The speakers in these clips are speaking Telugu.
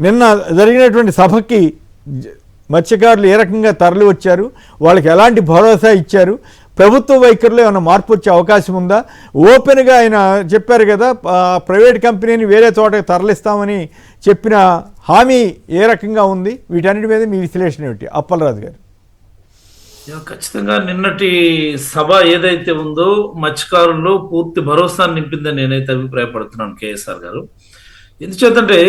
నిన్న జరిగినటువంటి సభకి మత్స్యకారులు ఏ రకంగా తరలి వచ్చారు, వాళ్ళకి ఎలాంటి భరోసా ఇచ్చారు, ప్రభుత్వ వైఖరిలో ఏమైనా మార్పు వచ్చే అవకాశం ఉందా? ఓపెన్గా ఆయన చెప్పారు కదా, ప్రైవేట్ కంపెనీని వేరే చోటకి తరలిస్తామని చెప్పిన హామీ ఏ రకంగా ఉంది? వీటన్నిటి మీద మీ విశ్లేషణ ఏమిటి అప్పలరాజు గారు? ఖచ్చితంగా నిన్నటి సభ ఏదైతే ఉందో మత్స్యకారుల్లో పూర్తి భరోసాను నింపిందని నేనైతే అభిప్రాయపడుతున్నాను కేఎస్ఆర్ గారు. ఎందుచేతంటే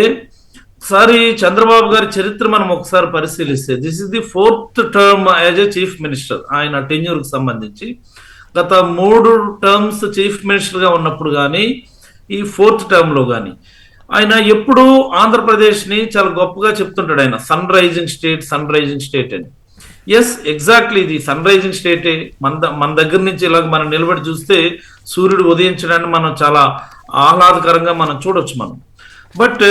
ఒకసారి చంద్రబాబు గారి చరిత్ర మనం ఒకసారి పరిశీలిస్తే this is the 4th term as a chief minister. ఆయన టెన్యూర్కి సంబంధించి గత 3 టర్మ్స్ చీఫ్ మినిస్టర్గా ఉన్నప్పుడు కానీ ఈ 4th టర్మ్లో కానీ ఆయన ఎప్పుడూ ఆంధ్రప్రదేశ్ని చాలా గొప్పగా చెప్తుంటాడు. ఆయన సన్ రైజింగ్ స్టేట్ అని. ఎస్, ఎగ్జాక్ట్లీ ఇది సన్ రైజింగ్ స్టేటే. మన దగ్గర నుంచి ఇలాగ మనం నిలబడి చూస్తే సూర్యుడు ఉదయించడాన్ని మనం చాలా ఆహ్లాదకరంగా మనం చూడొచ్చు మనం. బట్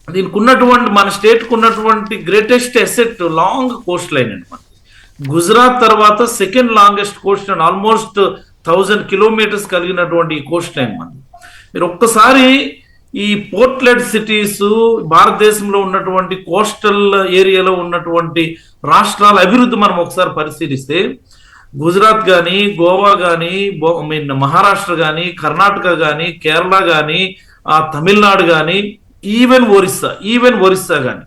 దీనికి ఉన్నటువంటి మన స్టేట్కి ఉన్నటువంటి greatest asset long Coast line అండి. మనకి గుజరాత్ తర్వాత second longest Coast line, almost 1000 kilometres కలిగినటువంటి ఈ కోస్ట్ లైన్ మనది. మీరు ఒక్కసారి ఈ పోర్ట్లెడ్ సిటీస్, భారతదేశంలో ఉన్నటువంటి కోస్టల్ ఏరియాలో ఉన్నటువంటి రాష్ట్రాల అభివృద్ధి మనం ఒకసారి పరిశీలిస్తే గుజరాత్ కానీ, గోవా కానీ, మహారాష్ట్ర కానీ, కర్ణాటక కానీ, కేరళ కానీ, తమిళనాడు కానీ, ఈవెన్ ఒరిస్సా కానీ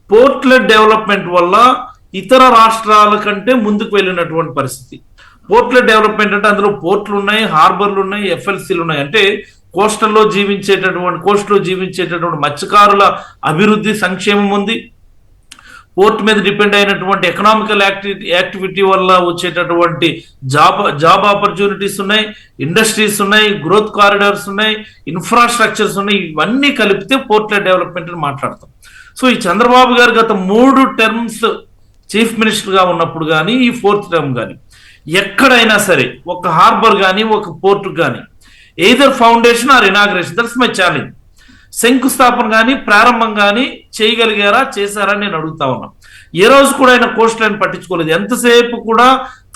పోర్ట్లెడ్ డెవలప్మెంట్ వల్ల ఇతర రాష్ట్రాల కంటే ముందుకు వెళ్ళినటువంటి పరిస్థితి. పోర్ట్లెడ్ డెవలప్మెంట్ అంటే అందులో పోర్ట్లు ఉన్నాయి, హార్బర్లు ఉన్నాయి, ఎఫ్ఎల్సీలు ఉన్నాయి. అంటే కోస్ట్లో జీవించేటటువంటి మత్స్యకారుల అభివృద్ధి, సంక్షేమం ఉంది. పోర్ట్ మీద డిపెండ్ అయినటువంటి ఎకనామికల్ యాక్టివిటీ వల్ల వచ్చేటటువంటి జాబ్ ఆపర్చునిటీస్ ఉన్నాయి, ఇండస్ట్రీస్ ఉన్నాయి, గ్రోత్ కారిడార్స్ ఉన్నాయి, ఇన్ఫ్రాస్ట్రక్చర్స్ ఉన్నాయి. ఇవన్నీ కలిపితే పోర్ట్లెడ్ డెవలప్మెంట్ అని మాట్లాడతాం. సో ఈ చంద్రబాబు గారు గత 3 టర్మ్స్ చీఫ్ మినిస్టర్గా ఉన్నప్పుడు కానీ, ఈ 4th టర్మ్ కానీ ఎక్కడైనా సరే ఒక హార్బర్ కానీ, ఒక పోర్ట్ కానీ either foundation or inauguration, that's my challenge, శంకుస్థాపన కానీ ప్రారంభం కానీ చేశారా నేను అడుగుతా ఉన్నా. ఏ రోజు కూడా ఆయన కోస్ట్ లైన్ పట్టించుకోలేదు. ఎంతసేపు కూడా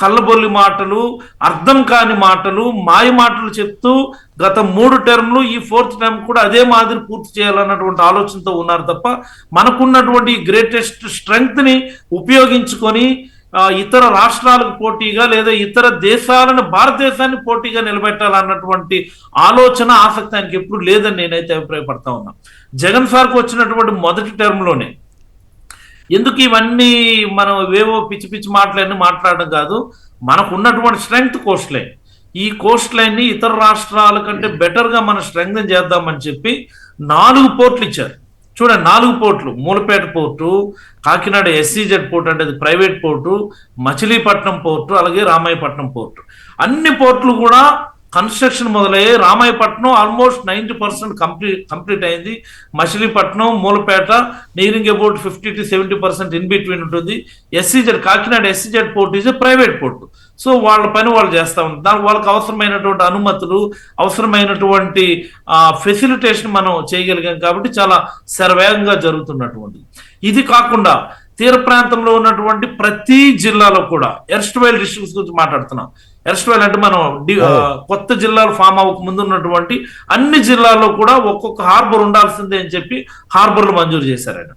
కళ్ళబొల్లి మాటలు, అర్థం కాని మాటలు, మాయ మాటలు చెప్తూ గత 3 టర్మ్లు, ఈ 4th టర్మ్ కూడా అదే మాదిరి పూర్తి చేయాలన్నటువంటి ఆలోచనతో ఉన్నారు తప్ప మనకున్నటువంటి గ్రేటెస్ట్ స్ట్రెంగ్త్ ని ఉపయోగించుకొని ఇతర రాష్ట్రాలకు పోటీగా లేదా ఇతర దేశాలను, భారతదేశాన్ని పోటీగా నిలబెట్టాలన్నటువంటి ఆలోచన, ఆసక్తి ఆయనకి ఎప్పుడు లేదని నేనైతే అభిప్రాయపడతా ఉన్నా. జగన్ సార్కు వచ్చినటువంటి మొదటి టర్మ్లోనే ఎందుకు ఇవన్నీ మనం ఏవో పిచ్చి మాటలన్నీ మాట్లాడడం కాదు, మనకు ఉన్నటువంటి స్ట్రెంగ్త్ కోస్ట్ లైన్. ఈ కోస్ట్ లైన్ ని ఇతర రాష్ట్రాల కంటే బెటర్ గా మనం స్ట్రెంగ్తన్ చేద్దామని చెప్పి 4 పోర్ట్లు ఇచ్చారు. చూడండి, 4 పోర్ట్లు: Mulapeta port, Kakinada SEZ port అంటే అది ప్రైవేట్ పోర్టు, మచిలీపట్నం పోర్టు, అలాగే రామాయపట్నం పోర్టు. అన్ని పోర్టులు కూడా కన్స్ట్రక్షన్ మొదలయ్యాయి. రామాయపట్నం ఆల్మోస్ట్ 90% కంప్లీట్ అయింది. Machilipatnam, Mulapeta nearing about 50 to 70% in between ఉంటుంది. Kakinada SEZ port is private port. So వాళ్ళ పని వాళ్ళు చేస్తూ ఉంటారు. దానికి వాళ్ళకి అవసరమైనటువంటి అనుమతులు, అవసరమైనటువంటి ఫెసిలిటేషన్ మనం చేయగలిగాం కాబట్టి చాలా శరవేగంగా జరుగుతున్నటువంటి. ఇది కాకుండా తీర ప్రాంతంలో ఉన్నటువంటి ప్రతి జిల్లాలో కూడా ఎర్స్ట్వైల్ డిస్ట్రిక్ట్స్ గురించి మాట్లాడుతున్నాం. ఎర్స్ట్వైల్ అంటే మనం కొత్త జిల్లాలు ఫామ్ అవ్వక ముందు ఉన్నటువంటి అన్ని జిల్లాల్లో కూడా ఒక్కొక్క హార్బర్ ఉండాల్సిందే అని చెప్పి హార్బర్లు మంజూరు చేశారు ఆయన.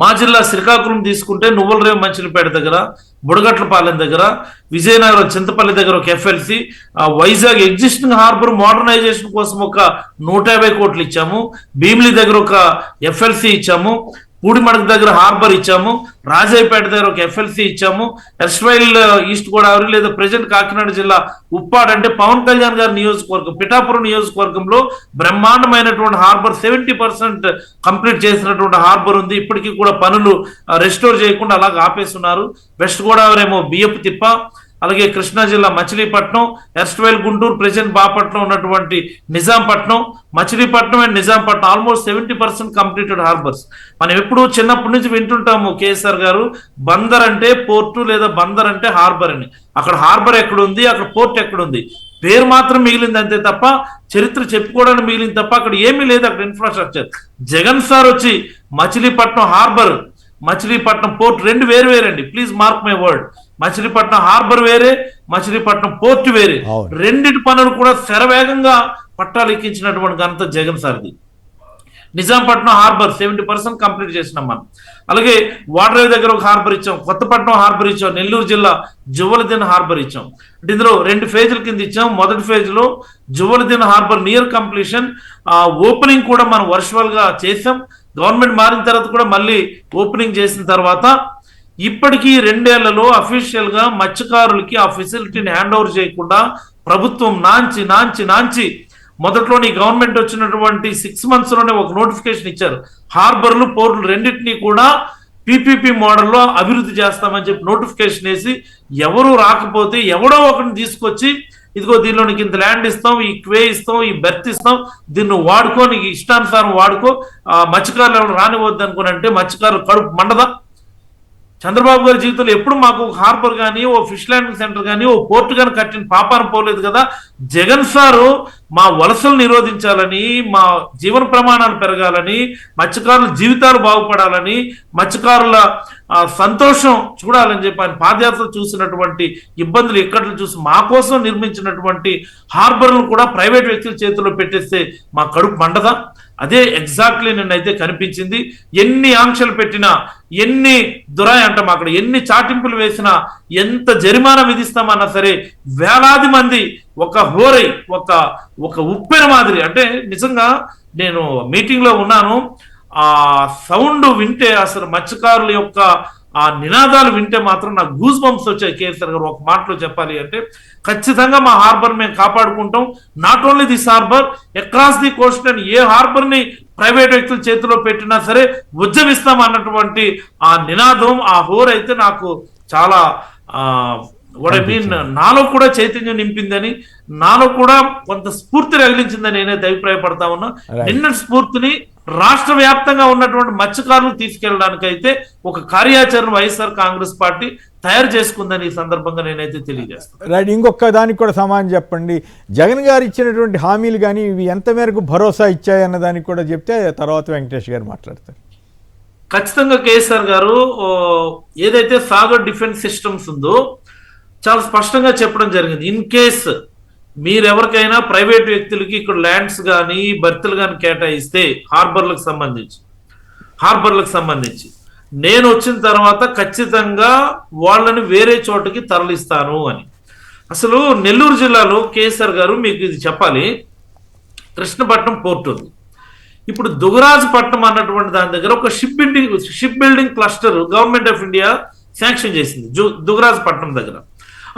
మా జిల్లా శ్రీకాకుళం తీసుకుంటే నువ్వులరేవు మంచిలిపేట దగ్గర, బుడగట్లపాలెం దగ్గర, విజయనగరం చింతపల్లి దగ్గర ఒక FLC, Vizag existing harbour modernisation కోసం ఒక 150 కోట్లు ఇచ్చాము. భీమిలి దగ్గర ఒక FLC ఇచ్చాము. పూడిమడక దగ్గర హార్బర్ ఇచ్చాము. రాజాయిపేట దగ్గర ఒక FLC ఇచ్చాము. ఎర్స్వైల్ ఈస్ట్ గోదావరి లేదా ప్రజెంట్ కాకినాడ జిల్లా ఉప్పాడ్ అంటే పవన్ కళ్యాణ్ గారి నియోజకవర్గం, పిఠాపురం నియోజకవర్గంలో బ్రహ్మాండమైనటువంటి హార్బర్ 70% కంప్లీట్ చేసినటువంటి హార్బర్ ఉంది. ఇప్పటికీ కూడా పనులు రెస్టోర్ చేయకుండా అలాగే ఆపేస్తున్నారు. వెస్ట్ గోదావరి ఏమో బియ్యపు తిప్ప, అలాగే కృష్ణా జిల్లా మచిలీపట్నం, ఎర్స్ట్వైల్ గుంటూరు, ప్రెజెంట్ బాపట్నం ఉన్నటువంటి Nizampatnam, Machilipatnam and Nizampatnam almost 70% completed harbours. మనం ఎప్పుడు చిన్నప్పటి నుంచి వింటుంటాము కేసీఆర్ గారు, బందర్ అంటే పోర్టు లేదా బందర్ అంటే హార్బర్ అని. అక్కడ హార్బర్ ఎక్కడుంది, అక్కడ పోర్ట్ ఎక్కడుంది, పేరు మాత్రం మిగిలింది అంతే తప్ప చరిత్ర చెప్పుకోవడానికి మిగిలింది తప్ప అక్కడ ఏమీ లేదు. అక్కడ ఇన్ఫ్రాస్ట్రక్చర్. జగన్ సార్ వచ్చి మచిలీపట్నం హార్బర్, మచిలీపట్నం పోర్ట్ 2 వేరండి. Please mark my word. Machilipatnam harbour వేరే, మచిలీపట్నం పోర్ట్ వేరే. రెండిటి పనులు కూడా శరవేగంగా పట్టాలు ఎక్కించినటువంటి ఘనత జగన్ సార్ది. నిజాంపట్నం హార్బర్ 70% కంప్లీట్ చేసినాం మనం. అలాగే వాటర్ దగ్గర ఒక హార్బర్ ఇచ్చాం, కొత్తపట్నం హార్బర్ ఇచ్చాం, నెల్లూరు జిల్లా జువ్వలదిన్న హార్బర్ ఇచ్చాం. అంటే ఇందులో 2 ఫేజ్ల కింద ఇచ్చాం. మొదటి ఫేజ్ లో Juvvaladinne harbour near completion, opening కూడా మనం వర్చువల్ గా చేసాం. గవర్నమెంట్ మారిన తర్వాత కూడా మళ్ళీ ఓపెనింగ్ చేసిన తర్వాత ఇప్పటికీ 2 ఏళ్లలో అఫీషియల్ గా మత్స్యకారులకి ఆ ఫెసిలిటీని హ్యాండ్ ఓవర్ చేయకుండా ప్రభుత్వం నాంచి మొదట్లోని గవర్నమెంట్ వచ్చినటువంటి 6 months లోనే ఒక నోటిఫికేషన్ ఇచ్చారు. హార్బర్లు, పోర్టులు రెండింటినీ కూడా పీపీపీ మోడల్లో అభివృద్ధి చేస్తామని చెప్పి నోటిఫికేషన్ వేసి, ఎవరు రాకపోతే ఎవడో ఒకరిని తీసుకొచ్చి, ఇదిగో దీనిలో నీకు ఇంత ల్యాండ్ ఇస్తాం, ఈ క్వే ఇస్తాం, ఈ బెర్త్ ఇస్తాం, దీన్ని వాడుకో, నీకు ఇష్టానుసారం వాడుకో, మత్స్యకారులు ఎవరు రానివద్దు అనుకుని అంటే మత్స్యకారులు కడుపు మండదా? చంద్రబాబు గారి జీవితంలో ఎప్పుడు మాకు ఒక హార్బర్ కానీ, ఓ ఫిష్ ల్యాండింగ్ సెంటర్ కానీ, ఓ పోర్టు కానీ కట్టిన పాపారం పోలేదు కదా. జగన్ సారు మా వలసలు నిరోధించాలని, మా జీవన ప్రమాణాలు పెరగాలని, మత్స్యకారుల జీవితాలు బాగుపడాలని, మత్స్యకారుల సంతోషం చూడాలని చెప్పి ఆయన పాదయాత్ర చూసినటువంటి ఇబ్బందులు ఇక్కట్లు చూసి మా కోసం నిర్మించినటువంటి హార్బర్లను కూడా ప్రైవేట్ వ్యక్తుల చేతుల్లో పెట్టేస్తే మా కడుపు మండదా? అదే ఎగ్జాక్ట్లీ నిన్నైతే కనిపించింది. ఎన్ని ఆంక్షలు పెట్టినా, ఎన్ని అంటాం అక్కడ ఎన్ని చాటింపులు వేసినా, ఎంత జరిమానా విధిస్తామన్నా సరే వేలాది మంది ఒక హోరై, ఒక ఉప్పెన మాదిరి. అంటే నిజంగా నేను మీటింగ్ లో ఉన్నాను, ఆ సౌండ్ వింటే అసలు మత్స్యకారుల యొక్క ఆ నినాదాలు వింటే మాత్రం నాకు గూస్ బంప్స్ వచ్చాయి. కేసీఆర్ గారు ఒక మాటలో చెప్పాలి అంటే, ఖచ్చితంగా మా హార్బర్ మేము కాపాడుకుంటాం. Not only this harbour, across the coast అని ఏ హార్బర్ ని ప్రైవేట్ వ్యక్తుల చేతిలో పెట్టినా సరే ఉద్యమిస్తాం అన్నటువంటి ఆ నినాదం, ఆ హోర్ అయితే నాకు చాలా నాలో కూడా చైతన్యం నింపిందని, నాలో కూడా కొంత స్ఫూర్తి రగిలించిందని నేనైతే అభిప్రాయపడతా ఉన్నా. నిన్న స్ఫూర్తిని రాష్ట్ర వ్యాప్తంగా ఉన్నటువంటి మత్స్యకారులు తీసుకెళ్ళడానికైతే ఒక కార్యాచరణ వైఎస్ఆర్ కాంగ్రెస్ పార్టీ తయారు చేసుకుందని ఈ సందర్భంగా నేనైతే తెలియజేస్తాను. రైట్, ఇంకొక దానికి కూడా సమాధానం చెప్పండి. జగన్ గారు ఇచ్చినటువంటి హామీలు కానీ ఇవి ఎంత మేరకు భరోసా ఇచ్చాయన్న దానికి కూడా చెప్తే తర్వాత వెంకటేష్ గారు మాట్లాడతారు. ఖచ్చితంగా కేసీఆర్ గారు ఏదైతే సాగర్ డిఫెన్స్ సిస్టమ్స్ ఉందో చాలా స్పష్టంగా చెప్పడం జరిగింది. ఇన్ కేస్ మీరెవరికైనా ప్రైవేట్ వ్యక్తులకి ఇక్కడ ల్యాండ్స్ కానీ బర్తులు కానీ కేటాయిస్తే హార్బర్లకు సంబంధించి నేను వచ్చిన తర్వాత ఖచ్చితంగా వాళ్ళని వేరే చోటకి తరలిస్తాను అని. అసలు నెల్లూరు జిల్లాలో కేసీఆర్ గారు మీకు ఇది చెప్పాలి, కృష్ణపట్నం పోర్ట్ ఉంది. ఇప్పుడు దుగరాజపట్నం అన్నటువంటి దాని దగ్గర ఒక ship building cluster government of India sanction చేసింది దుగరాజపట్నం దగ్గర.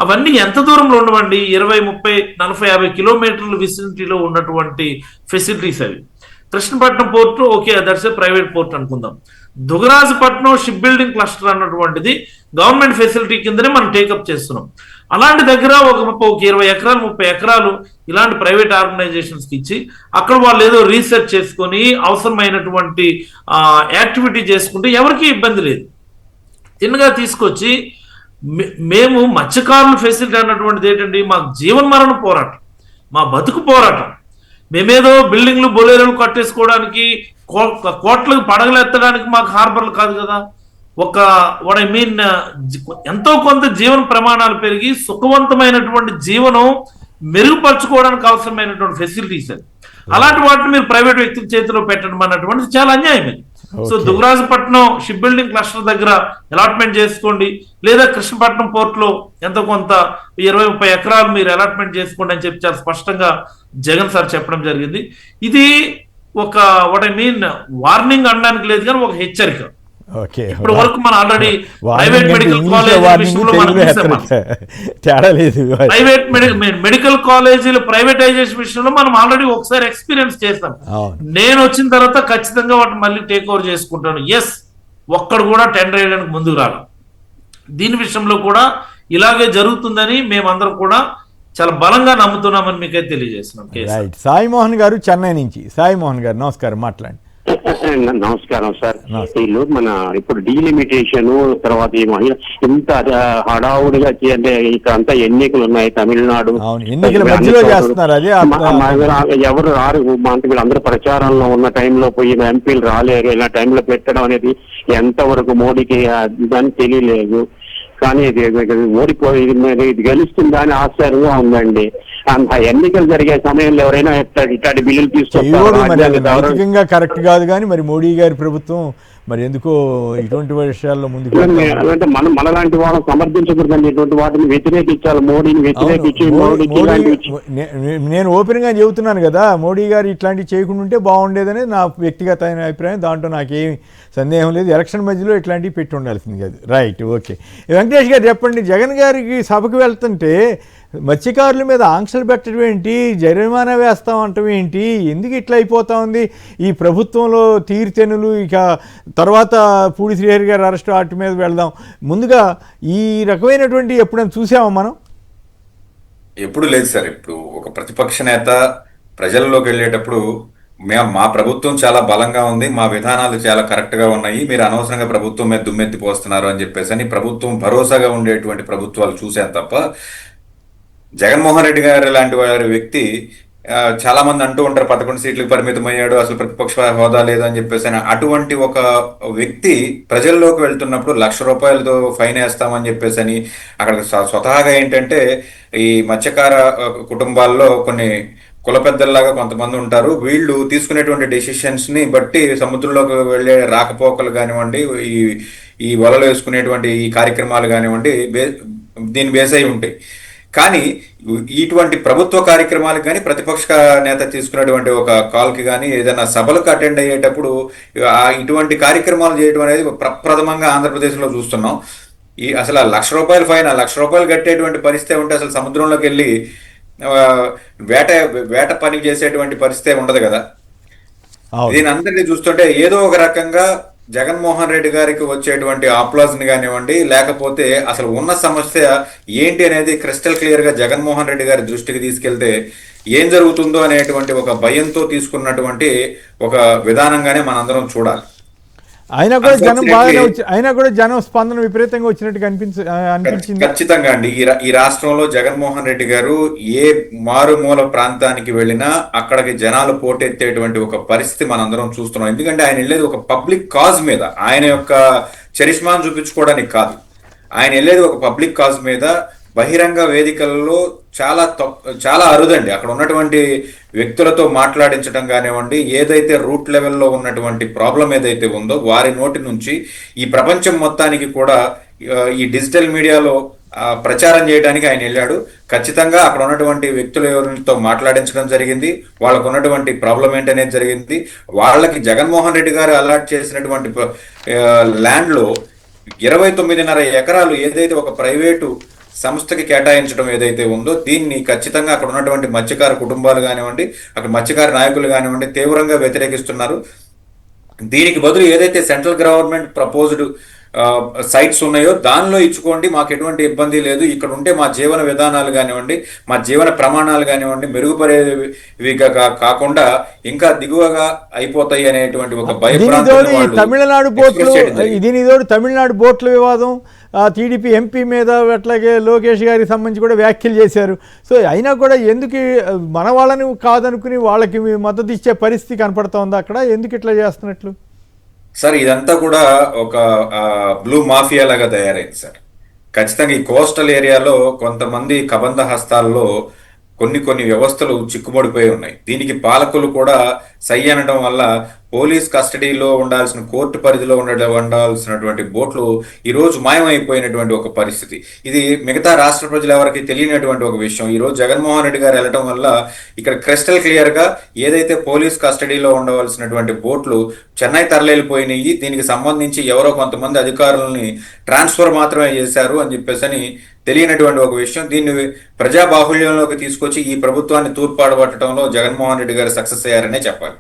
అవన్నీ ఎంత దూరంలో ఉండవండి? 20, 30, 40, 50 కిలోమీటర్ల విసినిటీలో ఉన్నటువంటి ఫెసిలిటీస్ అవి. Krishnapatnam port okay, that's a private port అనుకుందాం. దుగరాజపట్నం షిప్ బిల్డింగ్ క్లస్టర్ అన్నటువంటిది గవర్నమెంట్ ఫెసిలిటీ కిందనే మనం టేకప్ చేస్తున్నాం. అలాంటి దగ్గర ఒక 20 ఎకరాలు 30 ఎకరాలు ఇలాంటి ప్రైవేట్ ఆర్గనైజేషన్స్కి ఇచ్చి అక్కడ వాళ్ళు ఏదో రీసెర్చ్ చేసుకొని అవసరమైనటువంటి యాక్టివిటీ చేసుకుంటే ఎవరికి ఇబ్బంది లేదు. తిన్నగా తీసుకొచ్చి మేము మత్స్యకారుల ఫెసిలిటీ అన్నటువంటిది ఏంటండి, మాకు జీవన మరణ పోరాటం, మా బతుకు పోరాటం. మేమేదో బిల్డింగ్లు బొలేరులు కట్టేసుకోవడానికి కోట్లకు పడగలు ఎత్తడానికి మాకు హార్బర్లు కాదు కదా. వాట్ ఐ మీన్ ఎంతో కొంత జీవన ప్రమాణాలు పెరిగి సుఖవంతమైనటువంటి జీవనం మెరుగుపరచుకోవడానికి అవసరమైనటువంటి ఫెసిలిటీస్ అది. అలాంటి వాటిని మీరు ప్రైవేట్ వ్యక్తుల చేతిలో పెట్టడం అన్నటువంటిది చాలా అన్యాయం. So Dugarajapatnam ship building cluster దగ్గర అలాట్మెంట్ చేసుకోండి, లేదా కృష్ణపట్నం పోర్ట్ లో ఎంతో కొంత 20-30 ఎకరాలు మీరు అలాట్మెంట్ చేసుకోండి అని చెప్పి చాలా స్పష్టంగా జగన్ సార్ చెప్పడం జరిగింది. ఇది ఒక వాట్ ఐ మీన్ వార్నింగ్ అనడానికి లేదు కానీ ఒక హెచ్చరిక. ఇప్పటి వరకు మనం ఆల్రెడీ ప్రైవేట్ మెడికల్ మెడికల్ కాలేజీలు ప్రైవేటైజేషన్ విషయంలో మనం ఆల్రెడీ ఒకసారి ఎక్స్పీరియన్స్ చేస్తాం. నేను వచ్చిన తర్వాత ఖచ్చితంగా వాటిని మళ్ళీ టేక్ ఓవర్ చేసుకుంటాను. ఎస్, ఒక్కడు కూడా టెండర్ వేయడానికి ముందుకు రాలి. దీని విషయంలో కూడా ఇలాగే జరుగుతుందని మేమందరం కూడా చాలా బలంగా నమ్ముతున్నామని మీకైతే తెలియజేస్తున్నాం. సాయి మోహన్ గారు చెన్నై నుంచి. సాయి మోహన్ గారు నమస్కారం, మాట్లాడండి. నమస్కారం సార్. వీళ్ళు మన ఇప్పుడు డీలిమిటేషన్ తర్వాత ఇంత హడావుడిగా అంటే ఇక్కడ అంతా ఎన్నికలు ఉన్నాయి, తమిళనాడు ఎవరు రారు, వీళ్ళందరూ ప్రచారంలో ఉన్న టైంలో పోయి ఎంపీలు రాలేరు. ఇలా టైంలో పెట్టడం అనేది ఎంతవరకు మోడీకి దాన్ని తెలియలేదు. కానీ ఇది ఓడిపోయి ఇది గెలుస్తుందా అని ఆశ్చర్యంగా ఉందండి. అంత ఎన్నికలు జరిగే సమయంలో ఎవరైనా ఇట్లాంటి బిల్లులు తీసుకొచ్చి కరెక్ట్ కాదు. కానీ మరి మోడీ గారి ప్రభుత్వం మరి ఎందుకో ఇటువంటి విషయాల్లో ముందుకు అంటే మనం మనలాంటి వాళ్ళని సమర్థించకూడదండి. ఇటువంటి వాటిని వ్యతిరేకించాలి, మోడీని వ్యతిరేకించి. నేను ఓపెన్ గా చెబుతున్నాను కదా, మోడీ గారు ఇట్లాంటివి చేయకుండా ఉంటే బాగుండేదని నా వ్యక్తిగతమైన అభిప్రాయం. దాంట్లో నాకేమి సందేహం లేదు. ఎలక్షన్ మధ్యలో ఇట్లాంటివి పెట్టి ఉండాల్సింది కాదు. Right, okay. వెంకటేష్ గారు చెప్పండి, జగన్ గారికి సభకు వెళ్తుంటే మత్స్యకారుల మీద ఆంక్షలు పెట్టడం ఏంటి, జరిమానా వేస్తామంటం ఏంటి, ఎందుకు ఇట్లా అయిపోతా ఉంది ఈ ప్రభుత్వంలో తీరుతెన్నులు? ఇక తర్వాత పూడి శ్రీహరి గారు అరెస్ట్ వాటి మీద వెళ్దాం. ముందుగా ఈ రకమైనటువంటి ఎప్పుడైనా చూసామా మనం? ఎప్పుడు లేదు సార్. ఇప్పుడు ఒక ప్రతిపక్ష నేత ప్రజల్లోకి వెళ్ళేటప్పుడు మా ప్రభుత్వం చాలా బలంగా ఉంది, మా విధానాలు చాలా కరెక్ట్గా ఉన్నాయి, మీరు అనవసరంగా ప్రభుత్వం మీద దుమ్మెత్తి పోస్తున్నారు అని చెప్పేసి అని ప్రభుత్వం భరోసాగా ఉండేటువంటి ప్రభుత్వాలు చూశాను తప్ప, జగన్మోహన్ రెడ్డి గారు లాంటి వారి వ్యక్తి చాలా మంది అంటూ ఉంటారు 11 సీట్లకు పరిమితం అయ్యాడు, అసలు ప్రతిపక్ష హోదా లేదని చెప్పేసి. అటువంటి ఒక వ్యక్తి ప్రజల్లోకి వెళ్తున్నప్పుడు ₹1,00,000 ఫైన్ వేస్తామని చెప్పేసి అని అక్కడ స్వతహాగా ఏంటంటే ఈ మత్స్యకార కుటుంబాల్లో కొన్ని కుల పెద్దల్లాగా కొంతమంది ఉంటారు. వీళ్ళు తీసుకునేటువంటి డెసిషన్స్ ని బట్టి సముద్రంలోకి వెళ్ళే రాకపోకలు కానివ్వండి, ఈ వలలు వేసుకునేటువంటి ఈ కార్యక్రమాలు కానివ్వండి దీని బేస్ అయి ఉంటాయి. కానీ ఇటువంటి ప్రభుత్వ కార్యక్రమాలకు కానీ ప్రతిపక్ష నేత తీసుకున్నటువంటి ఒక కాల్కి కానీ ఏదైనా సభలకు అటెండ్ అయ్యేటప్పుడు ఇటువంటి కార్యక్రమాలు చేయడం అనేది ప్రప్రథమంగా ఆంధ్రప్రదేశ్లో చూస్తున్నాం. అసలు ₹1,00,000 ఫైన్, ₹1,00,000 కట్టేటువంటి పరిస్థితి ఉంటే అసలు సముద్రంలోకి వెళ్ళి వేట పని చేసేటువంటి పరిస్థితి ఉండదు కదా. దీని అందరినీ చూస్తుంటే ఏదో ఒక రకంగా జగన్మోహన్ రెడ్డి గారికి వచ్చేటువంటి ఆప్లాజ్ని కానివ్వండి, లేకపోతే అసలు ఉన్న సమస్య ఏంటి అనేది క్రిస్టల్ క్లియర్ గా జగన్మోహన్ రెడ్డి గారి దృష్టికి తీసుకెళ్తే ఏం జరుగుతుందో అనేటువంటి ఒక భయంతో తీసుకున్నటువంటి ఒక విధానంగానే మనందరం చూడాలి. అయినా కూడా జనం స్పందన విపరీతంగా వచ్చినట్టు అనిపించింది. ఖచ్చితంగా అండి. ఈ రాష్ట్రంలో జగన్మోహన్ రెడ్డి గారు ఏ మారుమూల ప్రాంతానికి వెళ్ళినా అక్కడికి జనాలు పోటెత్తేటువంటి ఒక పరిస్థితి మనందరం చూస్తున్నాం. ఎందుకంటే ఆయన వెళ్ళేది ఒక పబ్లిక్ కాజ్ మీద, ఆయన యొక్క చరిష్మాను చూపించుకోవడానికి కాదు. ఆయన వెళ్ళేది ఒక పబ్లిక్ కాజ్ మీద. బహిరంగ వేదికల్లో చాలా అరుదండి అక్కడ ఉన్నటువంటి వ్యక్తులతో మాట్లాడించడం కానివ్వండి, ఏదైతే రూట్ లెవెల్లో ఉన్నటువంటి ప్రాబ్లం ఏదైతే ఉందో వారి నోటి నుంచి ఈ ప్రపంచం మొత్తానికి కూడా ఈ డిజిటల్ మీడియాలో ప్రచారం చేయడానికి ఆయన వెళ్ళాడు. ఖచ్చితంగా అక్కడ ఉన్నటువంటి వ్యక్తులు ఎవరితో మాట్లాడించడం జరిగింది, వాళ్ళకు ఉన్నటువంటి ప్రాబ్లం ఏంటనేది జరిగింది. వాళ్ళకి జగన్మోహన్ రెడ్డి గారు అలాట్ చేసినటువంటి ల్యాండ్లో 29.5 ఎకరాలు ఏదైతే ఒక ప్రైవేటు సంస్థకి కేటాయించడం ఏదైతే ఉందో దీన్ని ఖచ్చితంగా అక్కడ ఉన్నటువంటి మత్స్యకార కుటుంబాలు కానివ్వండి, అక్కడ మత్స్యకార నాయకులు కానివ్వండి తీవ్రంగా వ్యతిరేకిస్తున్నారు. దీనికి బదులు ఏదైతే సెంట్రల్ గవర్నమెంట్ ప్రపోజ్డ్ సైట్స్ ఉన్నాయో దానిలో ఇచ్చుకోండి, మాకు ఎటువంటి ఇబ్బంది లేదు, ఇక్కడ ఉంటే మా జీవన విధానాలు కానివ్వండి, మా జీవన ప్రమాణాలు కానివ్వండి మెరుగుపడేవి కాకుండా ఇంకా దిగువగా అయిపోతాయి అనేటువంటి ఒక భయప్రాంతం. తమిళనాడు బోట్ల వివాదం, టీడీపీ ఎంపీ మీద అట్లాగే లోకేష్ గారికి సంబంధించి కూడా వ్యాఖ్యలు చేశారు. సో అయినా కూడా ఎందుకు మన వాళ్ళని కాదనుకుని వాళ్ళకి మద్దతు ఇచ్చే పరిస్థితి కనపడుతూ ఉందా అక్కడ? ఎందుకు ఇట్లా చేస్తున్నట్లు? సార్ ఇదంతా కూడా ఒక బ్లూ మాఫియా లాగా తయారైంది సార్. ఖచ్చితంగా ఈ కోస్టల్ ఏరియాలో కొంతమంది కబంధ హస్తాల్లో కొన్ని వ్యవస్థలు చిక్కుబడిపోయి ఉన్నాయి. దీనికి పాలకులు కూడా సై అనడం వల్ల పోలీస్ కస్టడీలో ఉండాల్సిన, కోర్టు పరిధిలో ఉండాల్సినటువంటి బోట్లు ఈరోజు మాయమైపోయినటువంటి ఒక పరిస్థితి. ఇది మిగతా రాష్ట్ర ప్రజలు ఎవరికి తెలియనటువంటి ఒక విషయం. ఈరోజు జగన్మోహన్ రెడ్డి గారు వెళ్ళటం వల్ల ఇక్కడ క్రిస్టల్ క్లియర్ గా ఏదైతే పోలీస్ కస్టడీలో ఉండవలసినటువంటి బోట్లు చెన్నై తరలిపోయినాయి, దీనికి సంబంధించి ఎవరో కొంతమంది అధికారులని ట్రాన్స్ఫర్ మాత్రమే చేశారు అని చెప్పేసి తెలియనటువంటి ఒక విషయం. దీన్ని ప్రజాబాహుళ్యంలోకి తీసుకొచ్చి ఈ ప్రభుత్వాన్ని తూర్పాడు పట్టడంలో జగన్మోహన్ రెడ్డి గారు సక్సెస్ అయ్యారనే చెప్పాలి.